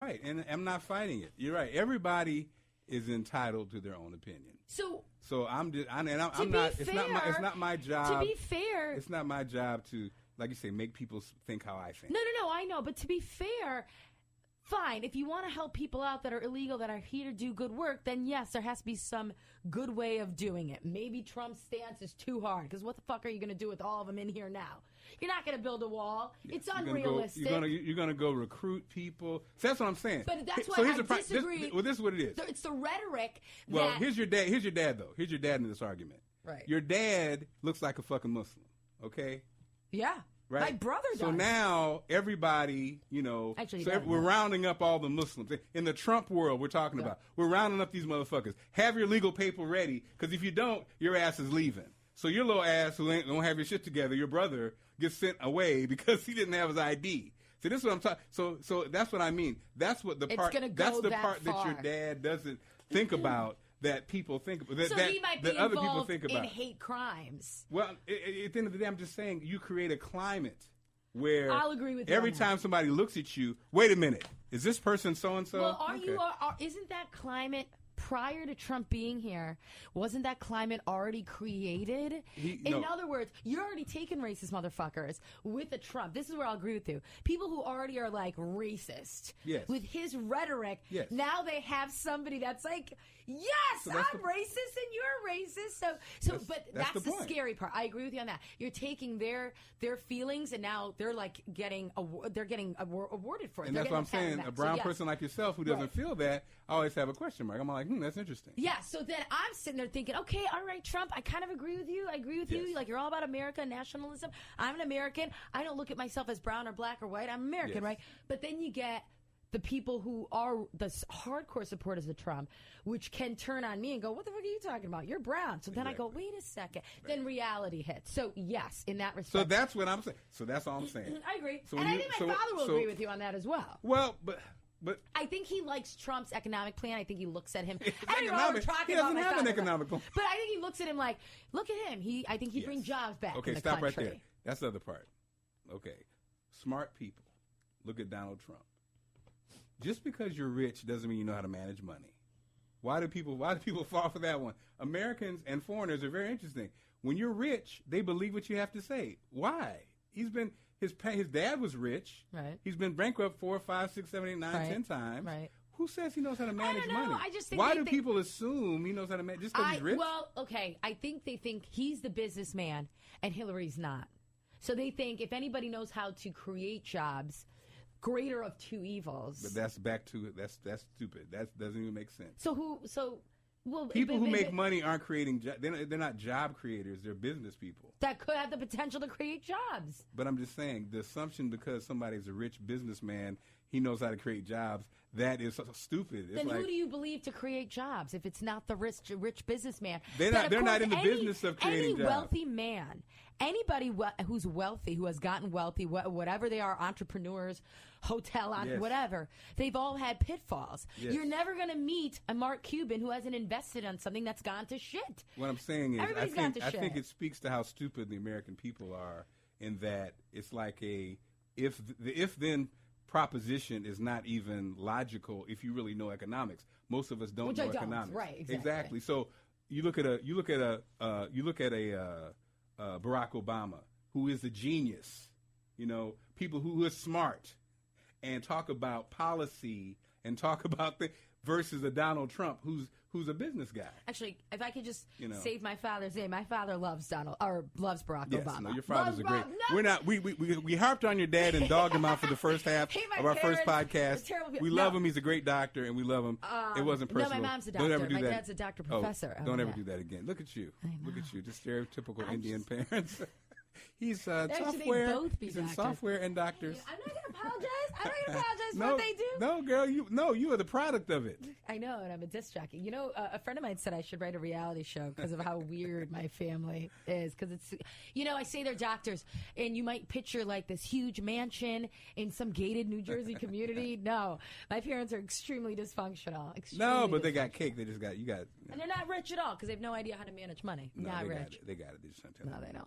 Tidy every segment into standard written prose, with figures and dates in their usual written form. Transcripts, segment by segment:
Right, and I'm not fighting it. You're right. Everybody is entitled to their own opinion. So I'm just, I'm not. It's not my job. To be fair, it's not my job to, like you say, make people think how I think. No, I know. But to be fair, fine. If you want to help people out that are illegal, that are here to do good work, then yes, there has to be some good way of doing it. Maybe Trump's stance is too hard, because what the fuck are you going to do with all of them in here now? You're not going to build a wall. Yes, it's unrealistic. You're going to go recruit people. So that's what I'm saying. But that's why I disagree. This is what it is. It's the rhetoric. Well, here's your dad. Here's your dad, though. Here's your dad in this argument. Right. Your dad looks like a fucking Muslim. Okay. Yeah. Right? My brother does. So now everybody, we're rounding up all the Muslims. In the Trump world we're talking about, we're rounding up these motherfuckers. Have your legal paper ready, because if you don't, your ass is leaving. So your little ass who don't have your shit together, your brother, gets sent away because he didn't have his ID. So this is what I'm talking. So that's what I mean. That's what the part. That's the part that your dad doesn't think about. That people think about. So he might be involved in hate crimes. Well, at the end of the day, I'm just saying you create a climate where I'll agree with you every time somebody looks at you, wait a minute, is this person so and so? Well, isn't that climate prior to Trump being here? Wasn't that climate already created? In other words, you're already taking racist motherfuckers with a Trump. This is where I'll agree with you. People who already are like racist. Yes. With his rhetoric. Yes. Now they have somebody that's like, yes, I'm racist and you're racist. But that's the scary part. I agree with you on that. You're taking their feelings and now they're like getting awarded for it. And that's what I'm saying. A brown person like yourself who doesn't feel that, I always have a question mark. I'm like, that's interesting. Yeah. So then I'm sitting there thinking, okay, all right, Trump, I kind of agree with you. I agree with you. Like, you're all about America and nationalism. I'm an American. I don't look at myself as brown or black or white. I'm American, right? But then you get the people who are the hardcore supporters of Trump, which can turn on me and go, what the fuck are you talking about? You're brown. So then I go, wait a second. Right. Then reality hits. So yes, in that respect. So that's what I'm saying. So that's all I'm saying. I agree. And I think my father will agree with you on that as well. Well, but I think he likes Trump's economic plan. I think he looks at him. He doesn't have an economic plan. But I think he looks at him like, look at him. I think he brings jobs back in the stop country. Right there. That's the other part. Okay. Smart people. Look at Donald Trump. Just because you're rich doesn't mean you know how to manage money. Why do people fall for that one? Americans and foreigners are very interesting. When you're rich, they believe what you have to say. Why? His dad was rich. Right. He's been bankrupt 4, 5, 6, 7, 8, 9, 10 times. Right. Who says he knows how to manage money? I just think Why do people assume he knows how to manage just because he's rich? Well, okay. I think they think he's the businessman and Hillary's not. So they think if anybody knows how to create jobs, greater of two evils. But that's that's stupid. That doesn't even make sense. People who make money aren't creating jobs. They're not job creators. They're business people. That could have the potential to create jobs. But I'm just saying, the assumption because somebody's a rich businessman, he knows how to create jobs, that is stupid. Then who do you believe to create jobs if it's not the rich businessman? They're not in the business of creating jobs. Any wealthy man, anybody who's wealthy, who has gotten wealthy, whatever they are, entrepreneurs, whatever, they've all had pitfalls. Yes. You're never going to meet a Mark Cuban who hasn't invested on something that's gone to shit. What I'm saying is, I think it speaks to how stupid the American people are, in that it's like the if-then proposition is not even logical if you really know economics. Most of us don't know economics. Right, exactly. So you look at a Barack Obama, who is a genius, people who are smart and talk about policy and talk about versus a Donald Trump who's a business guy. Actually, if I could just save my father's name, my father loves loves Barack Obama. No, your father's we harped on your dad and dogged him out for the first half of our first podcast. We love him. He's a great doctor, and we love him. It wasn't personal. No, my mom's a doctor. Don't ever do my that. dad's a doctor professor. Don't ever do that again. Look at you. Look at you. Just stereotypical Indian parents. He's software. He's in software and doctors. I'm not going to apologize. I'm not going to apologize for what they do. No, girl, you are the product of it. I know, and I'm a disc jockey. A friend of mine said I should write a reality show because of how weird my family is. Because it's, I say they're doctors, and you might picture like this huge mansion in some gated New Jersey community. No, my parents are extremely dysfunctional. But they got cake. They just got and they're not rich at all because they have no idea how to manage money. No, not rich. They got it. They just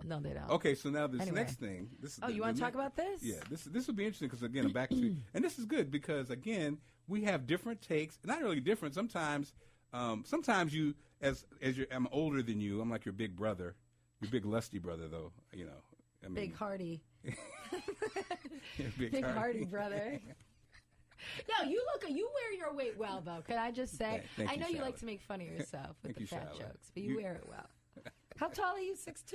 No, they don't. Okay. Okay, so now this next thing. You want to talk about this? Yeah, this will be interesting because, again, I'm back to, and this is good because, again, we have different takes. Not really different. Sometimes you, I'm older than you. I'm like your big brother, your big lusty brother, though. You know, I mean, big hardy. big hardy brother. No, you wear your weight well, though. Can I just say? Thank I know you like to make fun of yourself with the fat Shyla. jokes, but you wear it well. How tall are you? 6'2"?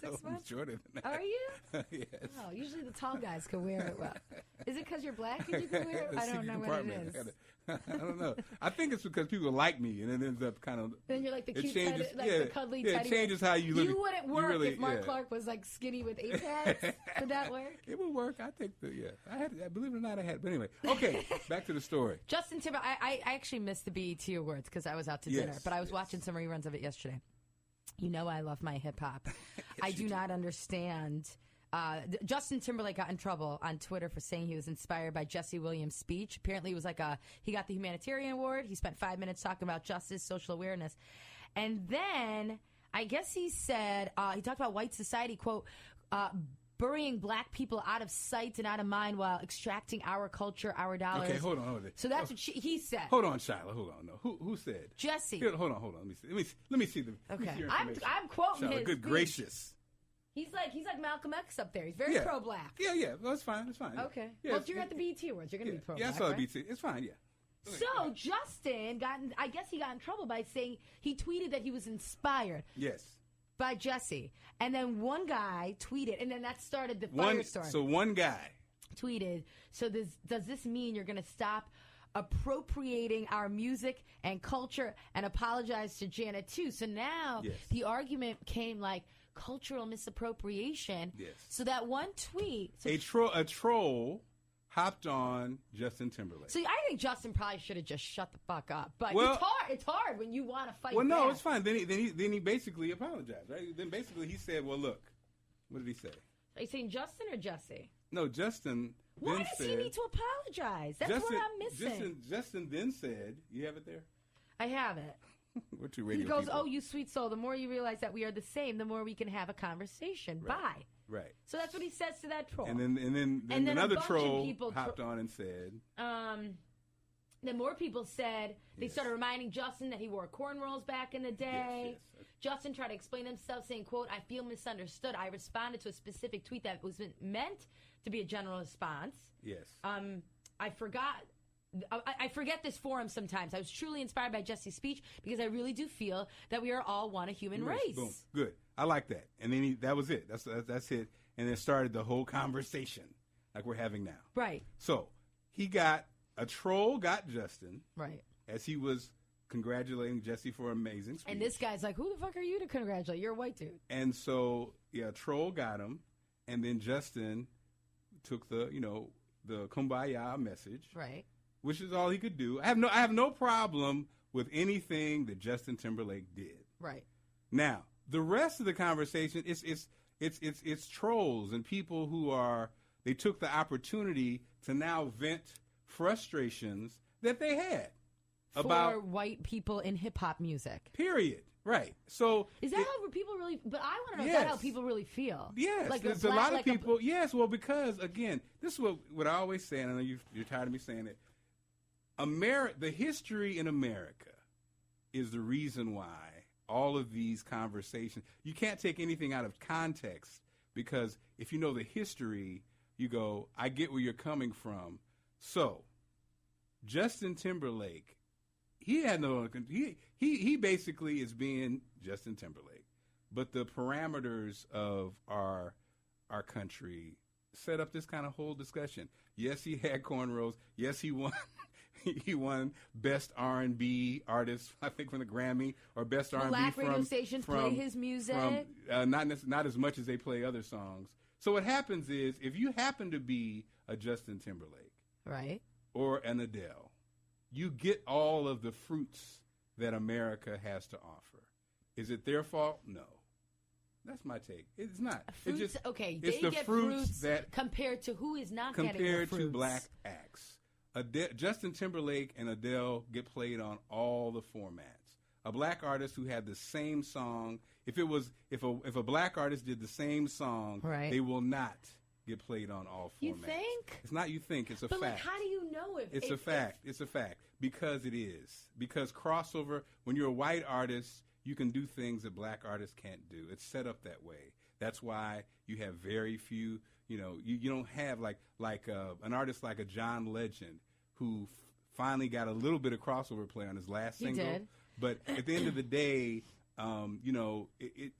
No, I'm shorter than that. Are you? Yes. Oh, usually the tall guys can wear it well. Is it because you're black and you can wear it? I don't know what it is. I don't know. I think it's because people like me, and it ends up kind of. Then you're like the cute, the cuddly teddy. It changes how you look. You wouldn't work if Mark Clark was like skinny with ape pads. Would that work? It would work. I think I had. Believe it or not, I had. But anyway, okay. Back to the story. Justin Timberlake. I actually missed the BET Awards because I was out to dinner, but I was watching some reruns of it yesterday. You know I love my hip hop. I do not understand. Justin Timberlake got in trouble on Twitter for saying he was inspired by Jesse Williams' speech. Apparently it was like he got the humanitarian award. He spent 5 minutes talking about justice, social awareness. And then I guess he said, he talked about white society, quote, burying black people out of sight and out of mind while extracting our culture, our dollars. Okay, hold on. So that's what he said. Hold on, Shyla. Hold on. No, who said? Jesse. Here, hold on. Let me see the. Okay, I'm quoting Shyla, his. Good speech. Gracious. He's like Malcolm X up there. He's very pro-black. Yeah. Well, that's fine. Okay. Yeah, well, if you're at the BET Awards, you're going to be pro-black. Yeah, I saw right? the BET. It's fine. Yeah. So Justin I guess he got in trouble by saying he tweeted that he was inspired. Yes. By Jesse. And then one guy tweeted, and then that started the firestorm. So one guy tweeted, does this mean you're going to stop appropriating our music and culture and apologize to Janet too? So now the argument came like cultural misappropriation. Yes. So that one tweet. So a troll hopped on Justin Timberlake. So I think Justin probably should have just shut the fuck up. But it's hard when you want to fight. Well, no, back. it's fine. Then he basically apologized, right? Then basically he said, "Well, look, what did he say?" Are you saying Justin or Jesse? No, Justin. Why does he need to apologize? That's what I'm missing. Justin then said, "You have it there." I have it. We're two radio He goes, people. "Oh, you sweet soul. The more you realize that we are the same, the more we can have a conversation." Right. Bye. Right. So that's what he says to that troll. And then another troll hopped on and said. Then more people said they started reminding Justin that he wore cornrows back in the day. Yes. Justin tried to explain himself, saying, quote, "I feel misunderstood. I responded to a specific tweet that was meant to be a general response." Yes. I forget this forum sometimes. I was truly inspired by Jesse's speech because I really do feel that we are all one human race. Boom. Good. I like that. And then that was it. That's it. And then started the whole conversation like we're having now. Right. So a troll got Justin. Right. As he was congratulating Jesse for an amazing speech. And this guy's like, who the fuck are you to congratulate? You're a white dude. And so, a troll got him. And then Justin took the kumbaya message. Right. Which is all he could do. I have no problem with anything that Justin Timberlake did. Right. Now, the rest of the conversation it's trolls and people who they took the opportunity to now vent frustrations that they had about white people in hip hop music. Period. Right. So is that how people really? But I want to know, is that how people really feel? Yes. Like there's a lot of people. Yes. Well, because again, this is what I always say, and I know you're tired of me saying it. The history in America is the reason why all of these conversations, you can't take anything out of context, because if you know the history, you go, I get where you're coming from. So, Justin Timberlake, he basically is being Justin Timberlake, but the parameters of our country set up this kind of whole discussion. Yes, he had cornrows. Yes, he won. He won Best R&B Artist, I think, from the Grammy, or Best R&B Black radio stations play his music. Not as much as they play other songs. So what happens is, if you happen to be a Justin Timberlake, right, or an Adele, you get all of the fruits that America has to offer. Is it their fault? No. That's my take. It's not. Fruits, it's just, okay, it's they the get fruits that compared to who is not getting the fruits. Compared to black acts. Justin Timberlake and Adele get played on all the formats. a black artist who had the same song, if a black artist did the same song, right. they will not get played on all formats. You think? It's not you think, it's a fact. But like, how do you know if it's a fact? It's a fact. Because it is. Because crossover, when you're a white artist, you can do things that black artists can't do. It's set up that way. That's why you have very few, you don't have like an artist like a John Legend who finally got a little bit of crossover play on his last single. He did. But at the end of the day,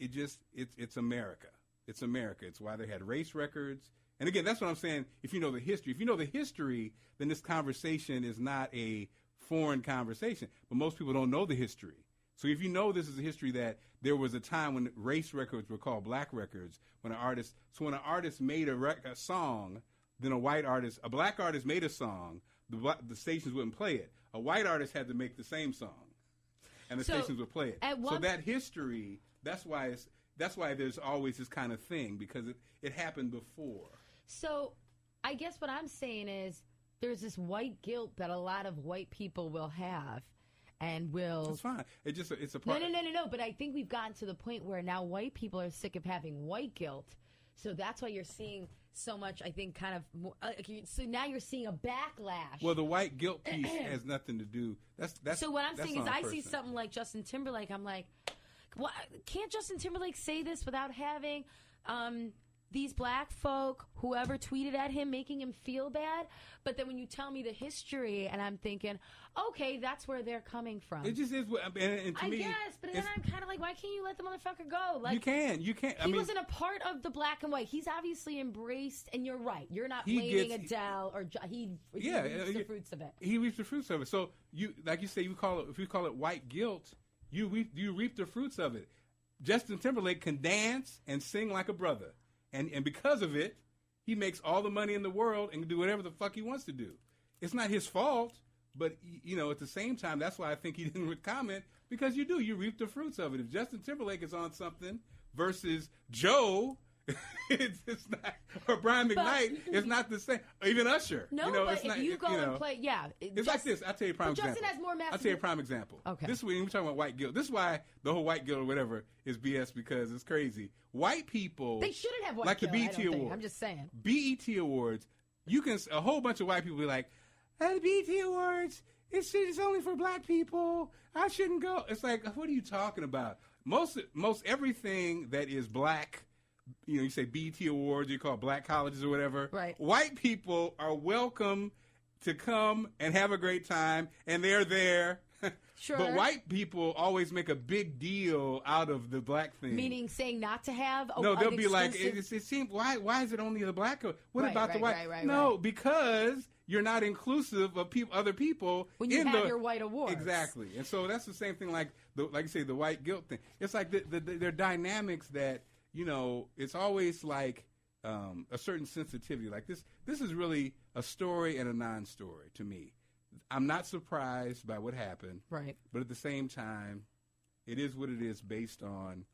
it's America. It's America. It's why they had race records. And again, that's what I'm saying. If you know the history, then this conversation is not a foreign conversation. But most people don't know the history. So if you know this is a history that there was a time when race records were called black records, when an artist made a song, then a black artist made a song, the stations wouldn't play it. A white artist had to make the same song, and the stations would play it. So that history, that's why there's always this kind of thing, because it happened before. So I guess what I'm saying is there's this white guilt that a lot of white people will have. And It's fine. It's a part. No. But I think we've gotten to the point where now white people are sick of having white guilt. So that's why you're seeing so much, I think, kind of more, so now you're seeing a backlash. Well, the white guilt piece has nothing to do. That's so what I'm saying is I see something like Justin Timberlake. I'm like, well, can't Justin Timberlake say this without having these black folk, whoever tweeted at him, making him feel bad? But then when you tell me the history, and I'm thinking, okay, that's where they're coming from. It just is. And to I me, guess, but then I'm kind of like, why can't you let the motherfucker go? Like, you can. He wasn't a part of the black and white. He's obviously embraced, and you're right. You're not blaming Adele or he reaps the fruits of it. He reaps the fruits of it. So like you say, if you call it white guilt, you reap the fruits of it. Justin Timberlake can dance and sing like a brother. And because of it, he makes all the money in the world and can do whatever the fuck he wants to do. It's not his fault, but, at the same time, that's why I think he didn't comment, because you reap the fruits of it. If Justin Timberlake is on something versus Joe, it's not, or Brian McKnight, it's not the same. Or even Usher. No, but if you go and play, it's like this. I'll tell you a prime example. Justin has more massive. I'll tell you a prime example. Okay. This we're talking about white guilt. This is why the whole white guilt or whatever is BS, because it's crazy. White people, they shouldn't have white like guilt, the BET Awards. I'm just saying. BET Awards, a whole bunch of white people be like, the BET Awards, it's only for black people. I shouldn't go. It's like, what are you talking about? Most everything that is black, you say BET Awards, you call it black colleges or whatever. Right. White people are welcome to come and have a great time, and they're there. Sure. But white people always make a big deal out of the black thing. Meaning saying not to have No, they'll be like, it seems, why is it only the black? What about the white? No, because you're not inclusive of other people. When you have your white awards. Exactly. And so that's the same thing like you say, the white guilt thing. It's like their dynamics that, it's always like a certain sensitivity. Like this is really a story and a non-story to me. I'm not surprised by what happened. Right. But at the same time, it is what it is based on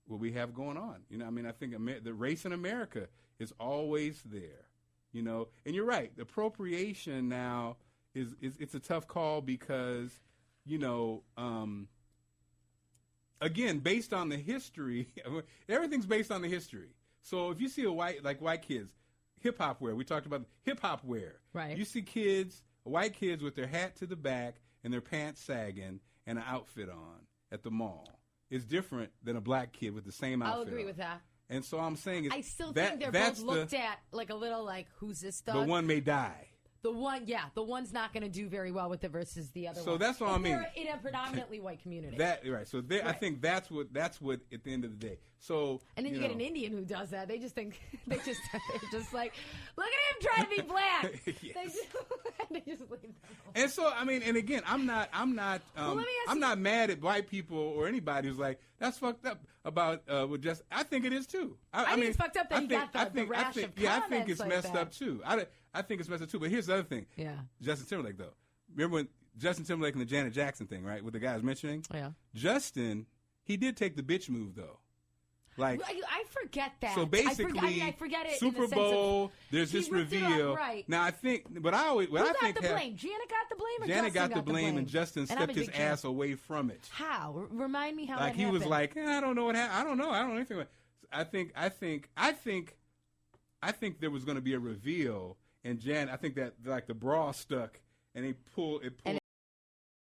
what we have going on. I think the race in America is always there. And you're right. The appropriation now it's a tough call because, again, based on the history, everything's based on the history. So if you see white kids, hip hop wear, we talked about hip hop wear. Right. You see white kids with their hat to the back and their pants sagging and an outfit on at the mall. It's different than a black kid with the same outfit. I'll agree with that. And so I'm saying I still think they're both looked at like a little like, who's this stuff? The one may die. The one's not going to do very well with it versus the other one. So that's what I mean. They're in a predominantly white community. Right. So I think that's what at the end of the day. So and then you get an Indian who does that. They just think they're just like, look at him trying to be black. Yes. They just leave them alone. And so and again, I'm not mad at white people or anybody who's like, that's fucked up about I think it is too. I mean it's fucked up that he got the rash of comments. Yeah, I think it's like messed up too. I think it's messed up too. But here's the other thing. Yeah. Justin Timberlake though. Remember when Justin Timberlake and the Janet Jackson thing, right? What the guy was mentioning? Yeah. Justin, he did take the bitch move though. Like I forget that. So basically, I forget it. Super Bowl. There's this reveal. Right. Now I think, but I always, Who got the blame? Janet got the blame, or Janet Justin got the blame, and Justin stepped his ass away from it. How? Remind me how. Like that happened. Was like, I don't know what happened. I don't know anything. I think there was going to be a reveal, and Janet. I think that like the bra stuck, and they pulled.